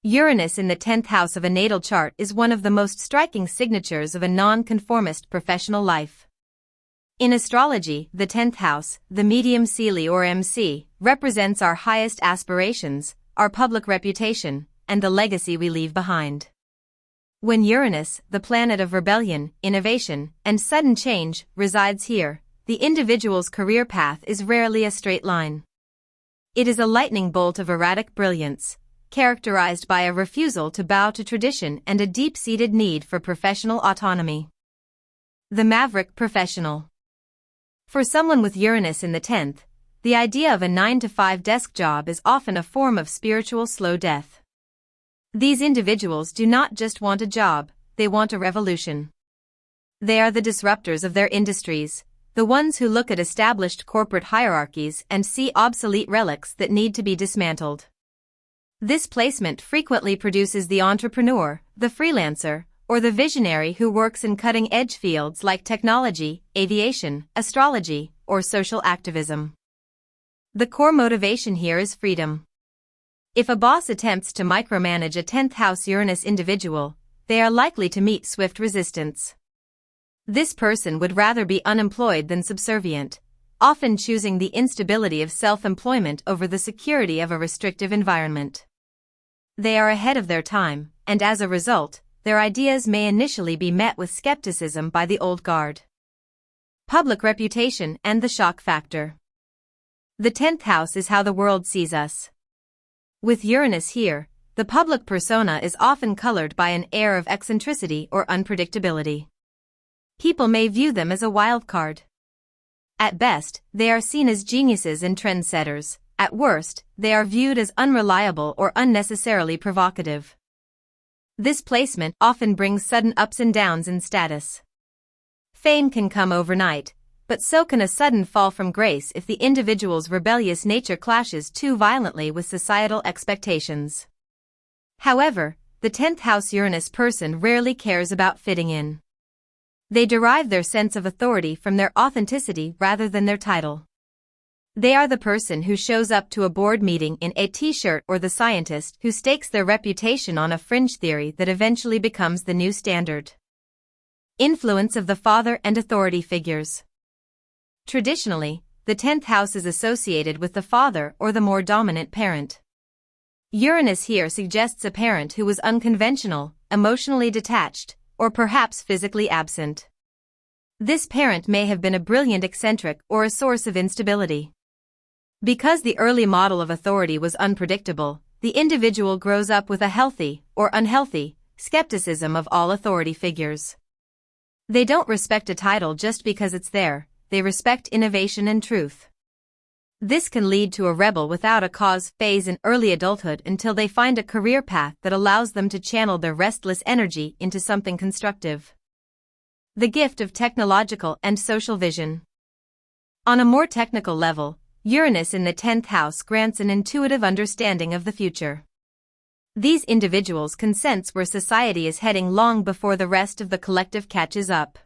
Uranus in the 10th house of a natal chart is one of the most striking signatures of a non-conformist professional life. In astrology, the 10th house, the medium Seelie or MC, represents our highest aspirations, our public reputation, and the legacy we leave behind. When Uranus, the planet of rebellion, innovation, and sudden change, resides here, the individual's career path is rarely a straight line. It is a lightning bolt of erratic brilliance, characterized by a refusal to bow to tradition and a deep-seated need for professional autonomy. The maverick professional. For someone with Uranus in the 10th, the idea of a 9-to-5 desk job is often a form of spiritual slow death. These individuals do not just want a job, they want a revolution. They are the disruptors of their industries, the ones who look at established corporate hierarchies and see obsolete relics that need to be dismantled. This placement frequently produces the entrepreneur, the freelancer, or the visionary who works in cutting-edge fields like technology, aviation, astrology, or social activism. The core motivation here is freedom. If a boss attempts to micromanage a 10th house Uranus individual, they are likely to meet swift resistance. This person would rather be unemployed than subservient, often choosing the instability of self-employment over the security of a restrictive environment. They are ahead of their time, and as a result, their ideas may initially be met with skepticism by the old guard. Public reputation and the shock factor. The 10th house is how the world sees us. With Uranus here, the public persona is often colored by an air of eccentricity or unpredictability. People may view them as a wild card. At best, they are seen as geniuses and trendsetters. At worst, they are viewed as unreliable or unnecessarily provocative. This placement often brings sudden ups and downs in status. Fame can come overnight, but so can a sudden fall from grace if the individual's rebellious nature clashes too violently with societal expectations. However, the 10th house Uranus person rarely cares about fitting in. They derive their sense of authority from their authenticity rather than their title. They are the person who shows up to a board meeting in a t-shirt or the scientist who stakes their reputation on a fringe theory that eventually becomes the new standard. Influence of the father and authority figures. Traditionally, the 10th house is associated with the father or the more dominant parent. Uranus here suggests a parent who was unconventional, emotionally detached, or perhaps physically absent. This parent may have been a brilliant eccentric or a source of instability. Because the early model of authority was unpredictable, the individual grows up with a healthy, or unhealthy, skepticism of all authority figures. They don't respect a title just because it's there, they respect innovation and truth. This can lead to a rebel without a cause phase in early adulthood until they find a career path that allows them to channel their restless energy into something constructive. The gift of technological and social vision. On a more technical level, Uranus in the 10th house grants an intuitive understanding of the future. These individuals can sense where society is heading long before the rest of the collective catches up.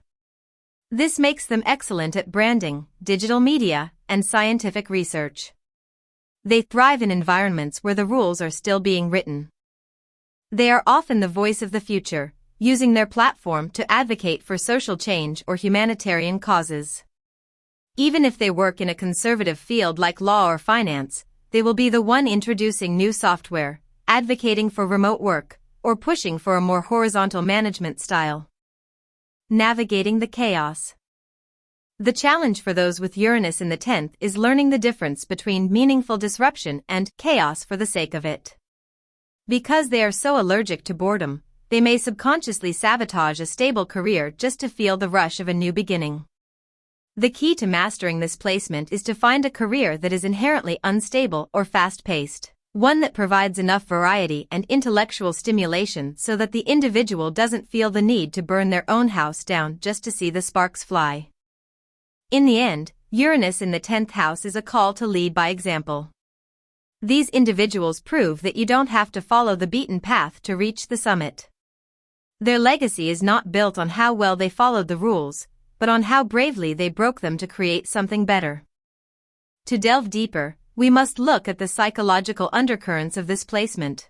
This makes them excellent at branding, digital media, and scientific research. They thrive in environments where the rules are still being written. They are often the voice of the future, using their platform to advocate for social change or humanitarian causes. Even if they work in a conservative field like law or finance, they will be the one introducing new software, advocating for remote work, or pushing for a more horizontal management style. Navigating the chaos. The challenge for those with Uranus in the 10th is learning the difference between meaningful disruption and chaos for the sake of it. Because they are so allergic to boredom, they may subconsciously sabotage a stable career just to feel the rush of a new beginning. The key to mastering this placement is to find a career that is inherently unstable or fast-paced, one that provides enough variety and intellectual stimulation so that the individual doesn't feel the need to burn their own house down just to see the sparks fly. In the end, Uranus in the 10th house is a call to lead by example. These individuals prove that you don't have to follow the beaten path to reach the summit. Their legacy is not built on how well they followed the rules, but on how bravely they broke them to create something better. To delve deeper, we must look at the psychological undercurrents of this placement.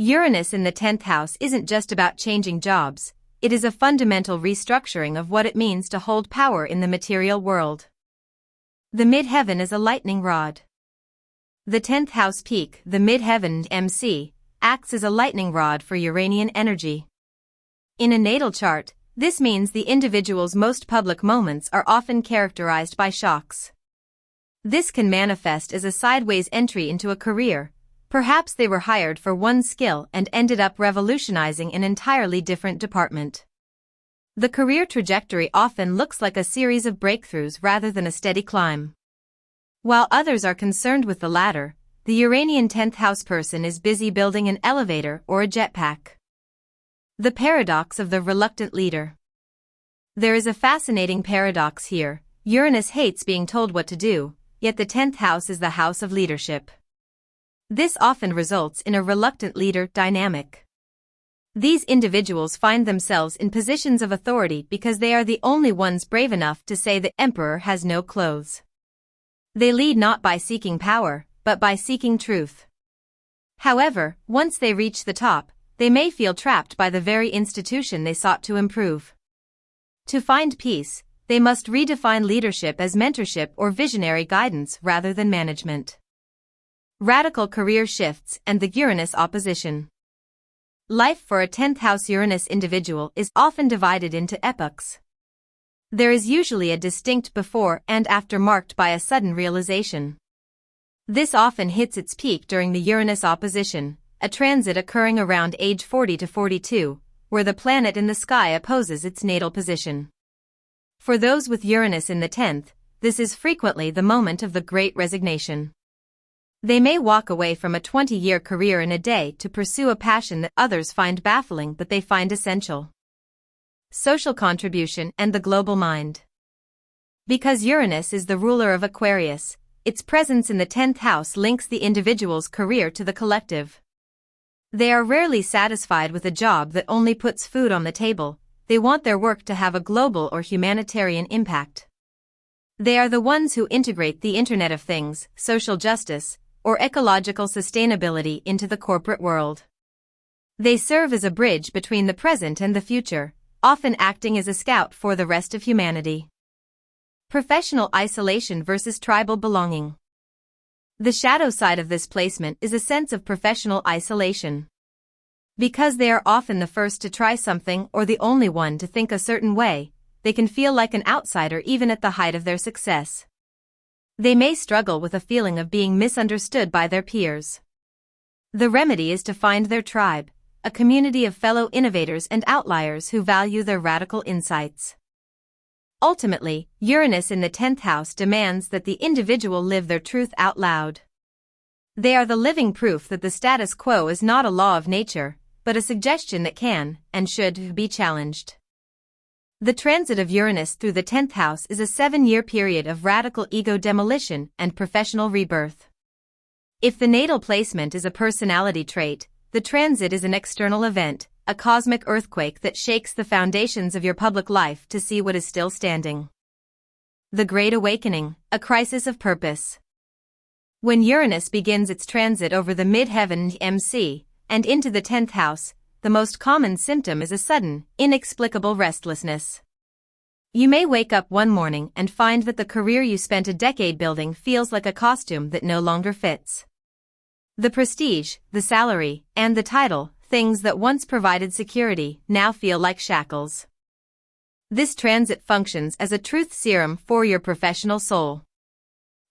Uranus in the 10th house isn't just about changing jobs, it is a fundamental restructuring of what it means to hold power in the material world. The midheaven is a lightning rod. The 10th house peak, the midheaven MC, acts as a lightning rod for Uranian energy. In a natal chart, this means the individual's most public moments are often characterized by shocks. This can manifest as a sideways entry into a career. Perhaps they were hired for one skill and ended up revolutionizing an entirely different department. The career trajectory often looks like a series of breakthroughs rather than a steady climb. While others are concerned with the latter, the Uranian 10th house person is busy building an elevator or a jetpack. The paradox of the reluctant leader. There is a fascinating paradox here. Uranus hates being told what to do, yet the 10th house is the house of leadership. This often results in a reluctant leader dynamic. These individuals find themselves in positions of authority because they are the only ones brave enough to say the emperor has no clothes. They lead not by seeking power, but by seeking truth. However, once they reach the top, they may feel trapped by the very institution they sought to improve. To find peace, they must redefine leadership as mentorship or visionary guidance rather than management. Radical career shifts and the Uranus opposition. Life for a 10th house Uranus individual is often divided into epochs. There is usually a distinct before and after marked by a sudden realization. This often hits its peak during the Uranus opposition, a transit occurring around age 40 to 42, where the planet in the sky opposes its natal position. For those with Uranus in the 10th, this is frequently the moment of the Great Resignation. They may walk away from a 20-year career in a day to pursue a passion that others find baffling but they find essential. Social contribution and the global mind. Because Uranus is the ruler of Aquarius, its presence in the 10th house links the individual's career to the collective. They are rarely satisfied with a job that only puts food on the table. They want their work to have a global or humanitarian impact. They are the ones who integrate the Internet of Things, social justice, or ecological sustainability into the corporate world. They serve as a bridge between the present and the future, often acting as a scout for the rest of humanity. Professional isolation versus tribal belonging. The shadow side of this placement is a sense of professional isolation. Because they are often the first to try something or the only one to think a certain way, they can feel like an outsider even at the height of their success. They may struggle with a feeling of being misunderstood by their peers. The remedy is to find their tribe, a community of fellow innovators and outliers who value their radical insights. Ultimately, Uranus in the 10th house demands that the individual live their truth out loud. They are the living proof that the status quo is not a law of nature, but a suggestion that can, and should, be challenged. The transit of Uranus through the 10th house is a 7-year period of radical ego demolition and professional rebirth. If the natal placement is a personality trait, the transit is an external event, a cosmic earthquake that shakes the foundations of your public life to see what is still standing. The Great Awakening, a crisis of purpose. When Uranus begins its transit over the midheaven MC and into the 10th house, the most common symptom is a sudden, inexplicable restlessness. You may wake up one morning and find that the career you spent a decade building feels like a costume that no longer fits. The prestige, the salary, and the title, things that once provided security, now feel like shackles. This transit functions as a truth serum for your professional soul.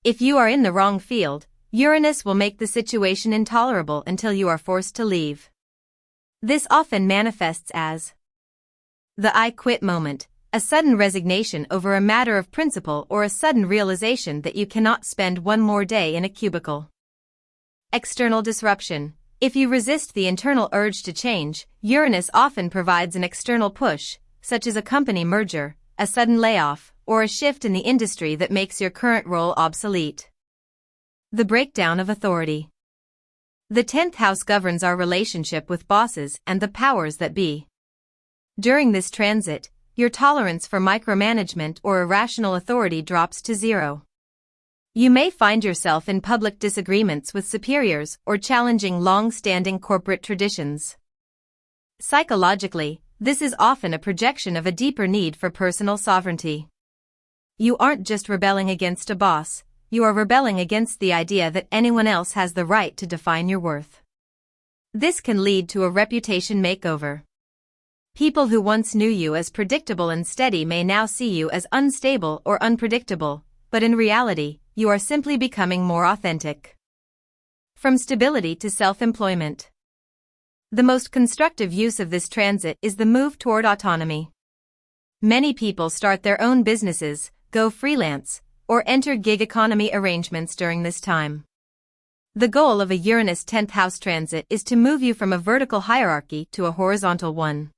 If you are in the wrong field, Uranus will make the situation intolerable until you are forced to leave. This often manifests as the I quit moment, a sudden resignation over a matter of principle or a sudden realization that you cannot spend one more day in a cubicle. External disruption. If you resist the internal urge to change, Uranus often provides an external push, such as a company merger, a sudden layoff, or a shift in the industry that makes your current role obsolete. The breakdown of authority. The 10th house governs our relationship with bosses and the powers that be. During this transit, your tolerance for micromanagement or irrational authority drops to zero. You may find yourself in public disagreements with superiors or challenging long-standing corporate traditions. Psychologically, this is often a projection of a deeper need for personal sovereignty. You aren't just rebelling against a boss, you are rebelling against the idea that anyone else has the right to define your worth. This can lead to a reputation makeover. People who once knew you as predictable and steady may now see you as unstable or unpredictable, but in reality, you are simply becoming more authentic. From stability to self-employment. The most constructive use of this transit is the move toward autonomy. Many people start their own businesses, go freelance, or enter gig economy arrangements during this time. The goal of a Uranus 10th house transit is to move you from a vertical hierarchy to a horizontal one.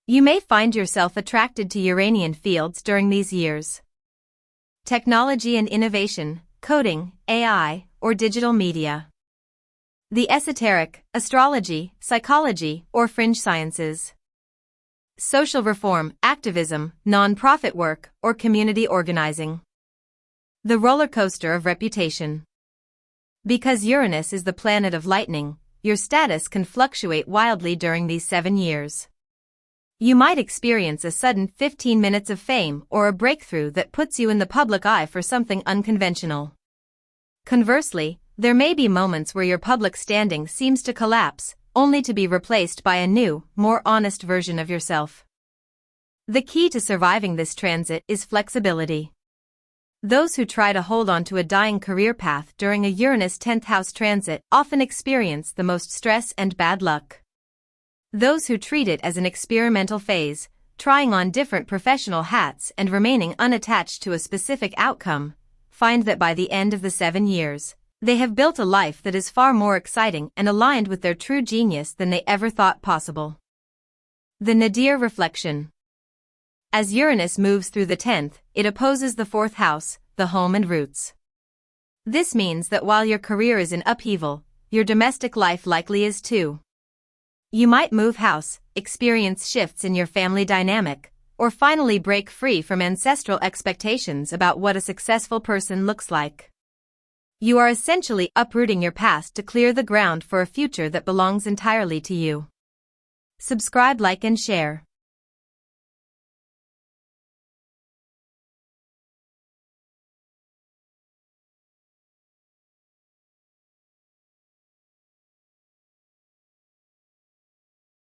You may find yourself attracted to Uranian fields during these years. Technology and innovation, coding, AI, or digital media. The esoteric, astrology, psychology, or fringe sciences. Social reform, activism, non-profit work, or community organizing. The roller coaster of reputation. Because Uranus is the planet of lightning, your status can fluctuate wildly during these 7 years. You might experience a sudden 15 minutes of fame or a breakthrough that puts you in the public eye for something unconventional. Conversely, there may be moments where your public standing seems to collapse, only to be replaced by a new, more honest version of yourself. The key to surviving this transit is flexibility. Those who try to hold on to a dying career path during a Uranus 10th house transit often experience the most stress and bad luck. Those who treat it as an experimental phase, trying on different professional hats and remaining unattached to a specific outcome, find that by the end of the 7 years, they have built a life that is far more exciting and aligned with their true genius than they ever thought possible. The nadir reflection. As Uranus moves through the 10th, it opposes the 4th house, the home and roots. This means that while your career is in upheaval, your domestic life likely is too. You might move house, experience shifts in your family dynamic, or finally break free from ancestral expectations about what a successful person looks like. You are essentially uprooting your past to clear the ground for a future that belongs entirely to you. Subscribe, like, and share.